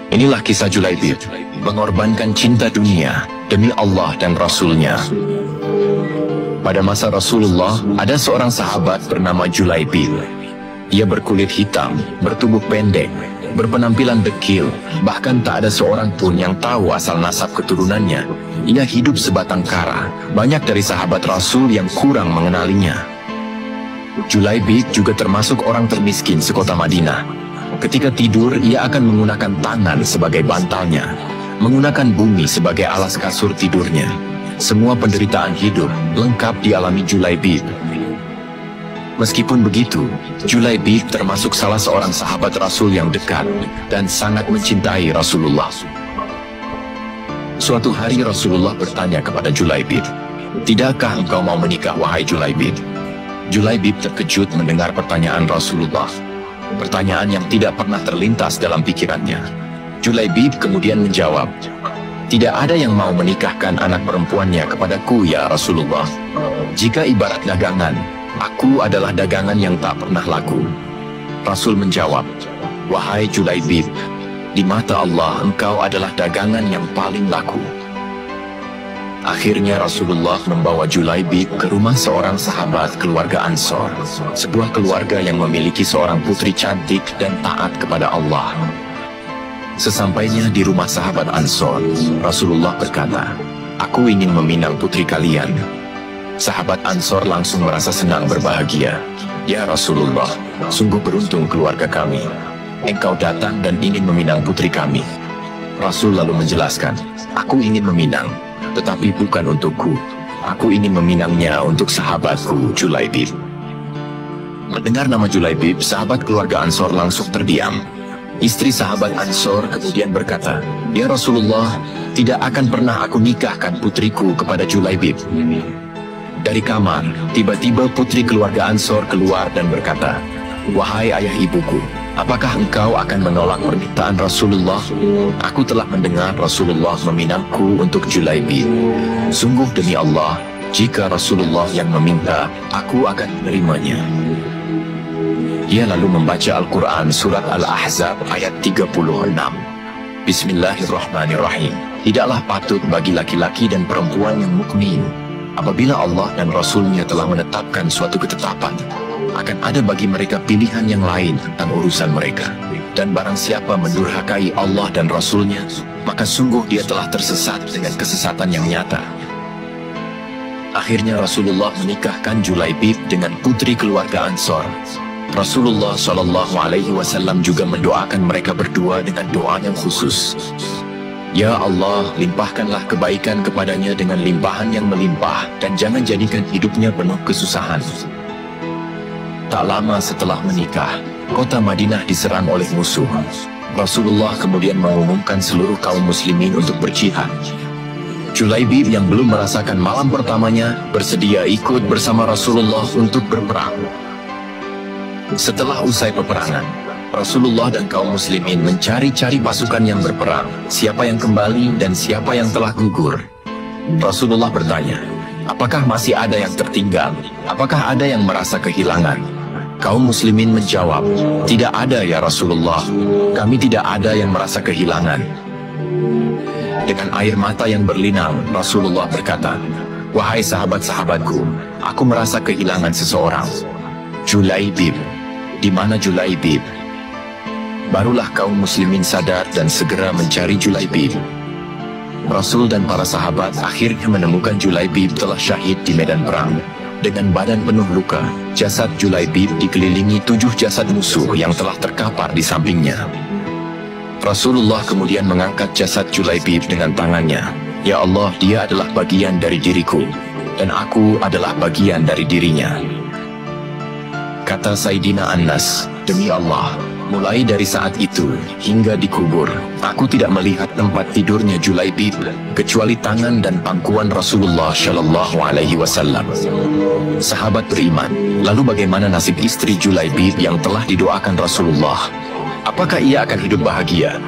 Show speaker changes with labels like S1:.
S1: Inilah kisah Julaibib, mengorbankan cinta dunia demi Allah dan Rasul-Nya. Pada masa Rasulullah, ada seorang sahabat bernama Julaibib. Ia berkulit hitam, bertubuh pendek, berpenampilan dekil, bahkan tak ada seorang pun yang tahu asal nasab keturunannya. Ia hidup sebatang kara. Banyak dari sahabat Rasul yang kurang mengenalinya. Julaibib juga termasuk orang termiskin sekota Madinah. Ketika tidur, ia akan menggunakan tangan sebagai bantalnya, menggunakan bumi sebagai alas kasur tidurnya. Semua penderitaan hidup lengkap dialami Julaibib. Meskipun begitu, Julaibib termasuk salah seorang sahabat Rasul yang dekat dan sangat mencintai Rasulullah. Suatu hari Rasulullah bertanya kepada Julaibib, "Tidakkah engkau mau menikah, wahai Julaibib?" Julaibib terkejut mendengar pertanyaan Rasulullah. Pertanyaan yang tidak pernah terlintas dalam pikirannya. Julaibib kemudian menjawab, "Tidak ada yang mau menikahkan anak perempuannya kepadaku, ya Rasulullah. Jika ibarat dagangan, aku adalah dagangan yang tak pernah laku." Rasul menjawab, "Wahai Julaibib, di mata Allah engkau adalah dagangan yang paling laku." Akhirnya Rasulullah membawa Julaibib ke rumah seorang sahabat keluarga Ansor, sebuah keluarga yang memiliki seorang putri cantik dan taat kepada Allah. Sesampainya di rumah sahabat Ansor, Rasulullah berkata, "Aku ingin meminang putri kalian." Sahabat Ansor langsung merasa senang berbahagia. "Ya Rasulullah, sungguh beruntung keluarga kami. Engkau datang dan ingin meminang putri kami." Rasul lalu menjelaskan, "Aku ingin meminang, tetapi bukan untukku. Aku ingin meminangnya untuk sahabatku Julaibib." Mendengar nama Julaibib, sahabat keluarga Ansor langsung terdiam. Istri sahabat Ansor kemudian berkata, "Ya Rasulullah, tidak akan pernah aku nikahkan putriku kepada Julaibib." Dari kamar, tiba-tiba putri keluarga Ansor keluar dan berkata, "Wahai ayah ibuku, apakah engkau akan menolak permintaan Rasulullah? Aku telah mendengar Rasulullah meminangku untuk Julaibib. Sungguh demi Allah, jika Rasulullah yang meminta, aku akan menerimanya." Ia lalu membaca Al-Quran surat Al-Ahzab ayat 36. Bismillahirrahmanirrahim. "Tidaklah patut bagi laki-laki dan perempuan yang mukmin, apabila Allah dan Rasul-Nya telah menetapkan suatu ketetapan, akan ada bagi mereka pilihan yang lain tentang urusan mereka. Dan barang siapa mendurhakai Allah dan Rasul-Nya, maka sungguh dia telah tersesat dengan kesesatan yang nyata." Akhirnya Rasulullah menikahkan Julaibib dengan putri keluarga Ansor. Rasulullah SAW juga mendoakan mereka berdua dengan doa yang khusus. "Ya Allah, limpahkanlah kebaikan kepadanya dengan limpahan yang melimpah, dan jangan jadikan hidupnya penuh kesusahan." Tak lama setelah menikah, kota Madinah diserang oleh musuh. Rasulullah kemudian mengumumkan seluruh kaum muslimin untuk berjihad. Julaibib yang belum merasakan malam pertamanya bersedia ikut bersama Rasulullah untuk berperang. Setelah usai peperangan, Rasulullah dan kaum muslimin mencari-cari pasukan yang berperang, siapa yang kembali dan siapa yang telah gugur. Rasulullah bertanya, "Apakah masih ada yang tertinggal? Apakah ada yang merasa kehilangan?" Kaum muslimin menjawab, "Tidak ada ya Rasulullah, kami tidak ada yang merasa kehilangan." Dengan air mata yang berlinang, Rasulullah berkata, "Wahai sahabat-sahabatku, aku merasa kehilangan seseorang. Julaibib, di mana Julaibib?" Barulah kaum muslimin sadar dan segera mencari Julaibib. Rasul dan para sahabat akhirnya menemukan Julaibib telah syahid di medan perang. Dengan badan penuh luka, jasad Julaibib dikelilingi 7 jasad musuh yang telah terkapar di sampingnya. Rasulullah kemudian mengangkat jasad Julaibib dengan tangannya. "Ya Allah, dia adalah bagian dari diriku, dan aku adalah bagian dari dirinya." Kata Sayyidina Anas, "Demi Allah, mulai dari saat itu hingga dikubur, aku tidak melihat tempat tidurnya Julaibib kecuali tangan dan pangkuan Rasulullah Shallallahu Alaihi Wasallam." Sahabat beriman, lalu bagaimana nasib istri Julaibib yang telah didoakan Rasulullah? Apakah ia akan hidup bahagia?